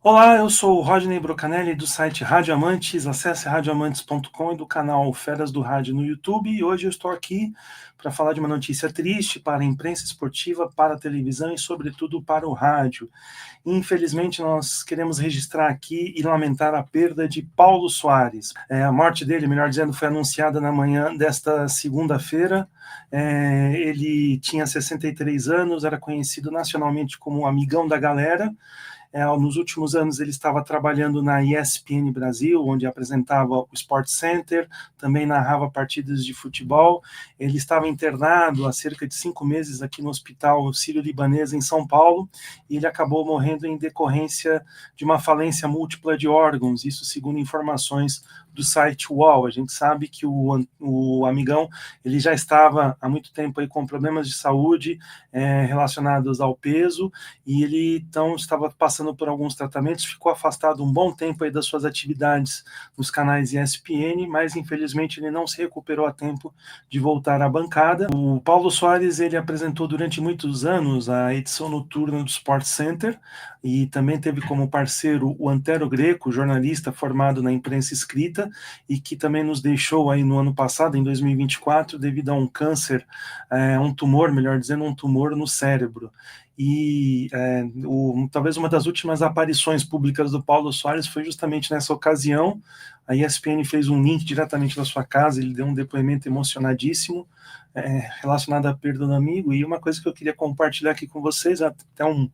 Olá, eu sou o Rodney Brocanelli do site Rádio Amantes. Acesse radioamantes.com e do canal Feras do Rádio no YouTube. E hoje eu estou aqui para falar de uma notícia triste para a imprensa esportiva, para a televisão e, sobretudo, para o rádio. Infelizmente, nós queremos registrar aqui e lamentar a perda de Paulo Soares. A morte dele, melhor dizendo, foi anunciada na manhã desta segunda-feira. Ele tinha 63 anos, era conhecido nacionalmente como o Amigão da Galera. Nos últimos anos ele estava trabalhando na ESPN Brasil, onde apresentava o Sport Center, também narrava partidas de futebol. Ele estava internado há cerca de 5 meses aqui no Hospital Sírio-Libanês, em São Paulo, e ele acabou morrendo em decorrência de uma falência múltipla de órgãos, isso segundo informações do site UOL. A gente sabe que o Amigão ele já estava há muito tempo aí com problemas de saúde relacionados ao peso, e ele então estava passando por alguns tratamentos, ficou afastado um bom tempo aí das suas atividades nos canais ESPN, mas infelizmente ele não se recuperou a tempo de voltar à bancada. O Paulo Soares ele apresentou durante muitos anos a edição noturna do Sport Center e também teve como parceiro o Antero Greco, jornalista formado na imprensa escrita e que também nos deixou aí no ano passado, em 2024, devido a um câncer, um tumor, melhor dizendo, um tumor no cérebro. E talvez uma das últimas aparições públicas do Paulo Soares foi justamente nessa ocasião. A ESPN fez um link diretamente da sua casa, ele deu um depoimento emocionadíssimo relacionado à perda do amigo, e uma coisa que eu queria compartilhar aqui com vocês, até um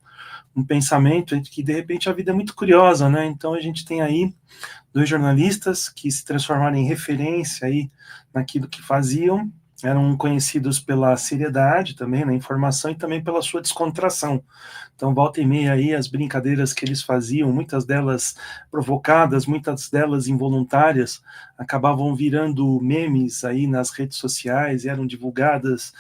pensamento, que de repente a vida é muito curiosa, né? Então a gente tem aí dois jornalistas que se transformaram em referência aí naquilo que faziam, eram conhecidos pela seriedade também na informação e também pela sua descontração. Então, volta e meia aí, as brincadeiras que eles faziam, muitas delas provocadas, muitas delas involuntárias, acabavam virando memes aí nas redes sociais, eram divulgadas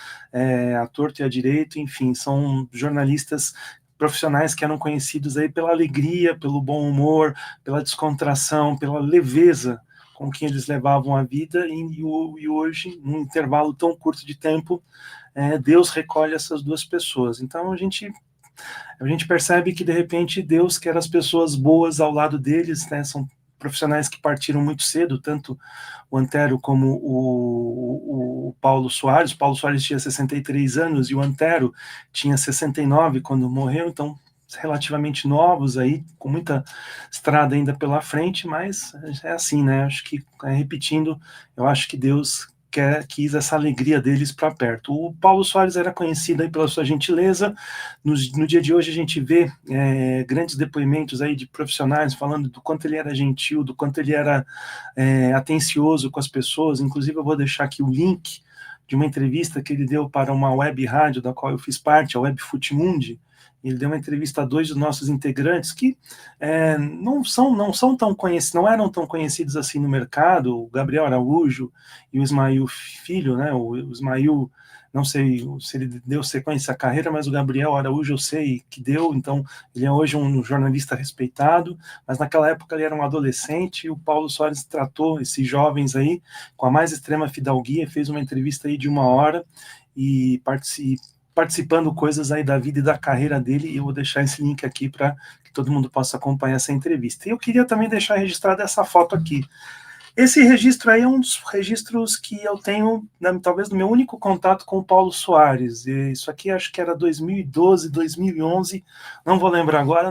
à torto e à direito, enfim, são jornalistas profissionais que eram conhecidos aí pela alegria, pelo bom humor, pela descontração, pela leveza com que eles levavam a vida, e hoje, num intervalo tão curto de tempo, Deus recolhe essas duas pessoas. Então a gente percebe que de repente Deus quer as pessoas boas ao lado deles, né? São profissionais que partiram muito cedo, tanto o Antero como o Paulo Soares. O Paulo Soares tinha 63 anos e o Antero tinha 69 quando morreu, então relativamente novos aí, com muita estrada ainda pela frente, mas é assim, né? Acho que, repetindo, eu acho que Deus quis essa alegria deles para perto. O Paulo Soares era conhecido aí pela sua gentileza. No dia de hoje a gente vê grandes depoimentos aí de profissionais falando do quanto ele era gentil, do quanto ele era atencioso com as pessoas. Inclusive eu vou deixar aqui o link de uma entrevista que ele deu para uma web rádio da qual eu fiz parte, a Web Futimundi. Ele deu uma entrevista a dois dos nossos integrantes que não tão conhecidos, não eram tão conhecidos assim no mercado, o Gabriel Araújo e o Ismael Filho, né? O Ismael, não sei se ele deu sequência à carreira, mas o Gabriel Araújo eu sei que deu, então ele é hoje um jornalista respeitado, mas naquela época ele era um adolescente, e o Paulo Soares tratou esses jovens aí com a mais extrema fidalguia, fez uma entrevista aí de 1 hora, e participando coisas aí da vida e da carreira dele, e eu vou deixar esse link aqui para que todo mundo possa acompanhar essa entrevista. E eu queria também deixar registrada essa foto aqui. Esse registro aí é um dos registros que eu tenho, né, talvez, no meu único contato com o Paulo Soares. E isso aqui acho que era 2012, 2011, não vou lembrar agora,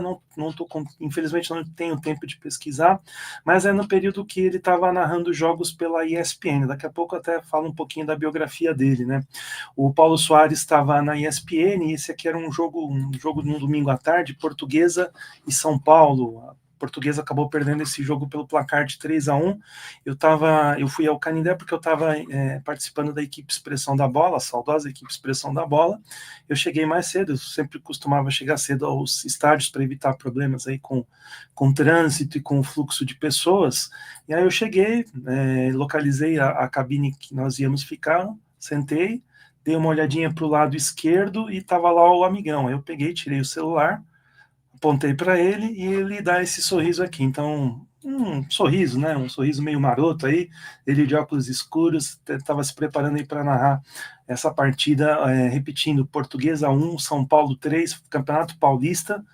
infelizmente não tenho tempo de pesquisar, mas é no período que ele estava narrando jogos pela ESPN. Daqui a pouco eu até falo um pouquinho da biografia dele, né? O Paulo Soares estava na ESPN, e esse aqui era um jogo num domingo à tarde, Portuguesa e São Paulo. A Portuguesa acabou perdendo esse jogo pelo placar de 3-1. Eu fui ao Canindé porque eu estava participando da equipe Expressão da Bola, a saudosa equipe Expressão da Bola. Eu cheguei mais cedo, eu sempre costumava chegar cedo aos estádios para evitar problemas aí com trânsito e com o fluxo de pessoas. E aí eu cheguei, localizei a cabine que nós íamos ficar, sentei, dei uma olhadinha para o lado esquerdo e estava lá o amigão. Aí eu peguei, tirei o celular, apontei para ele e ele dá esse sorriso aqui. Então, um sorriso, né? Um sorriso meio maroto aí, ele de óculos escuros, estava se preparando aí para narrar essa partida, repetindo, Portuguesa 1, São Paulo 3, Campeonato Paulista.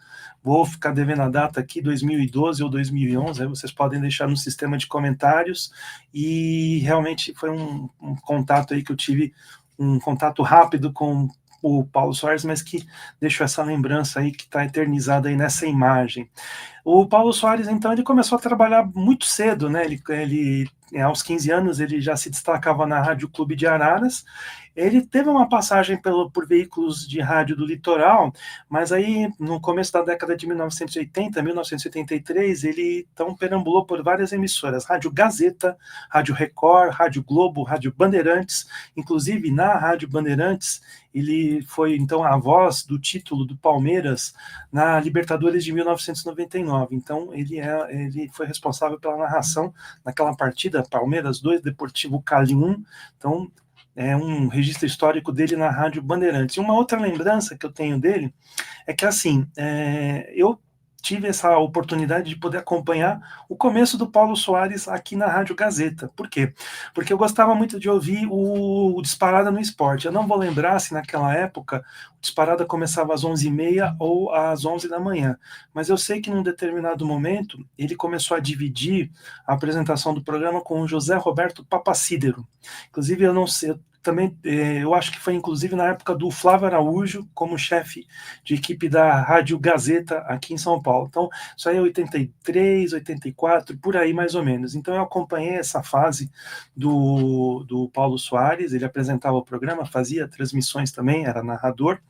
Vou ficar devendo a data aqui, 2012 ou 2011, aí vocês podem deixar no sistema de comentários, e realmente foi um contato aí que eu tive, um contato rápido com o Paulo Soares, mas que deixou essa lembrança aí que está eternizada aí nessa imagem. O Paulo Soares, então, ele começou a trabalhar muito cedo, né? Ele aos 15 anos, ele já se destacava na Rádio Clube de Araras. Ele teve uma passagem por veículos de rádio do litoral, mas aí, no começo da década de 1980, 1983, ele então perambulou por várias emissoras, Rádio Gazeta, Rádio Record, Rádio Globo, Rádio Bandeirantes, inclusive na Rádio Bandeirantes, ele foi então a voz do título do Palmeiras na Libertadores de 1999. Então ele foi responsável pela narração naquela partida Palmeiras 2, Deportivo Cali 1. Então é um registro histórico dele na Rádio Bandeirantes. E uma outra lembrança que eu tenho dele é que assim, eu tive essa oportunidade de poder acompanhar o começo do Paulo Soares aqui na Rádio Gazeta. Por quê? Porque eu gostava muito de ouvir o Disparada no Esporte. Eu não vou lembrar se naquela época o Disparada começava às 11h30 ou às 11 da manhã, mas eu sei que num determinado momento ele começou a dividir a apresentação do programa com o José Roberto Papacídero. Inclusive, eu não sei, também, eu acho que foi inclusive na época do Flávio Araújo como chefe de equipe da Rádio Gazeta aqui em São Paulo. Então, isso aí é 83, 84, por aí mais ou menos. Então, eu acompanhei essa fase do Paulo Soares, ele apresentava o programa, fazia transmissões também, era narrador.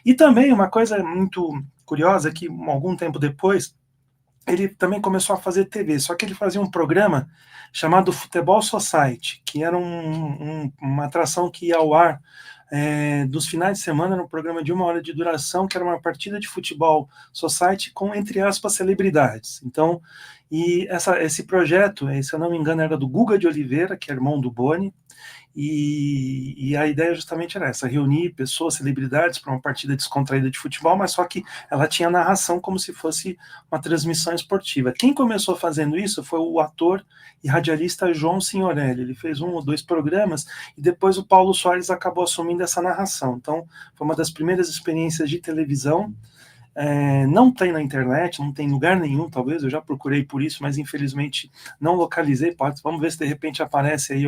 E também uma coisa muito curiosa que algum tempo depois ele também começou a fazer TV, só que ele fazia um programa chamado Futebol Society, que era uma atração que ia ao ar dos finais de semana, no programa de 1 hora de duração, que era uma partida de futebol society com, entre aspas, celebridades. Então, esse projeto, se eu não me engano, era do Guga de Oliveira, que é irmão do Boni, e a ideia justamente era essa, reunir pessoas, celebridades para uma partida descontraída de futebol, mas só que ela tinha narração como se fosse uma transmissão esportiva. Quem começou fazendo isso foi o ator e radialista João Signorelli. Ele fez 1 ou 2 programas e depois o Paulo Soares acabou assumindo essa narração. Então, foi uma das primeiras experiências de televisão. Não tem na internet, não tem em lugar nenhum, talvez, eu já procurei por isso, mas infelizmente não localizei. Vamos ver se de repente aparece aí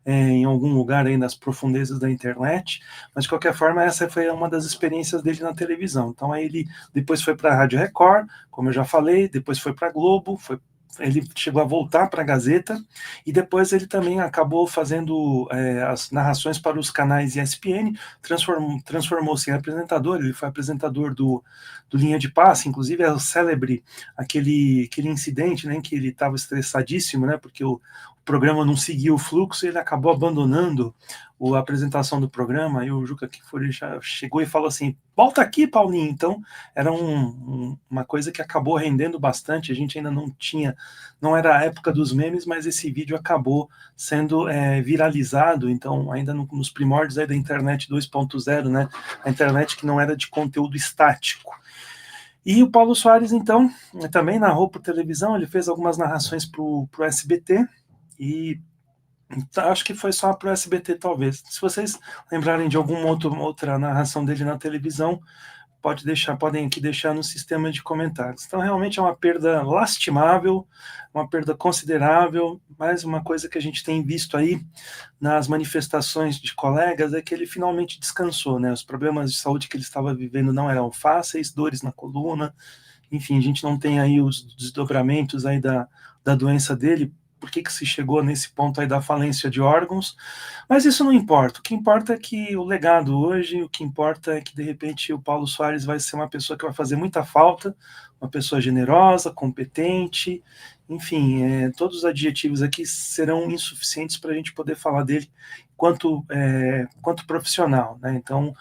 em algum lugar aí nas profundezas da internet, mas de qualquer forma essa foi uma das experiências dele na televisão. Então aí ele depois foi para a Rádio Record, como eu já falei, depois foi para a Globo, ele chegou a voltar para a Gazeta, e depois ele também acabou fazendo as narrações para os canais ESPN, transformou-se em apresentador, ele foi apresentador do Linha de Passe, inclusive é o célebre, aquele incidente, né, em que ele estava estressadíssimo, né, porque o programa não seguia o fluxo, ele acabou abandonando a apresentação do programa, e o Juca Kfouri já chegou e falou assim, volta aqui, Paulinho. Então, era uma coisa que acabou rendendo bastante, a gente ainda não era a época dos memes, mas esse vídeo acabou sendo viralizado, então, ainda nos primórdios aí da internet 2.0, né, a internet que não era de conteúdo estático. E o Paulo Soares, então, também narrou por televisão, ele fez algumas narrações para o SBT, e acho que foi só para o SBT, talvez. Se vocês lembrarem de alguma outra narração dele na televisão, podem aqui deixar no sistema de comentários. Então, realmente é uma perda lastimável, uma perda considerável, mas uma coisa que a gente tem visto aí nas manifestações de colegas é que ele finalmente descansou, né? Os problemas de saúde que ele estava vivendo não eram fáceis, dores na coluna, enfim, a gente não tem aí os desdobramentos aí da doença dele, por que se chegou nesse ponto aí da falência de órgãos, mas isso não importa. O que importa é que o legado hoje, o que importa é que, de repente, o Paulo Soares vai ser uma pessoa que vai fazer muita falta, uma pessoa generosa, competente, enfim, todos os adjetivos aqui serão insuficientes para a gente poder falar dele quanto profissional, né? Então,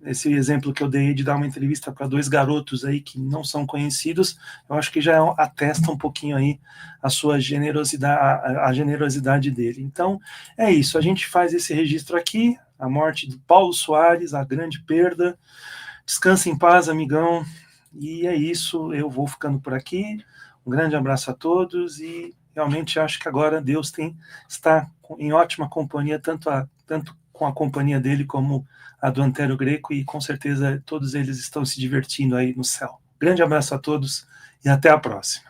esse exemplo que eu dei de dar uma entrevista para 2 garotos aí que não são conhecidos, eu acho que já atesta um pouquinho aí a sua generosidade, a generosidade dele. Então, é isso, a gente faz esse registro aqui, a morte do Paulo Soares, a grande perda. Descansa em paz, amigão, e é isso, eu vou ficando por aqui. Um grande abraço a todos e realmente acho que agora Deus está em ótima companhia, tanto com a companhia dele como a do Antério Greco, e com certeza todos eles estão se divertindo aí no céu. Grande abraço a todos e até a próxima.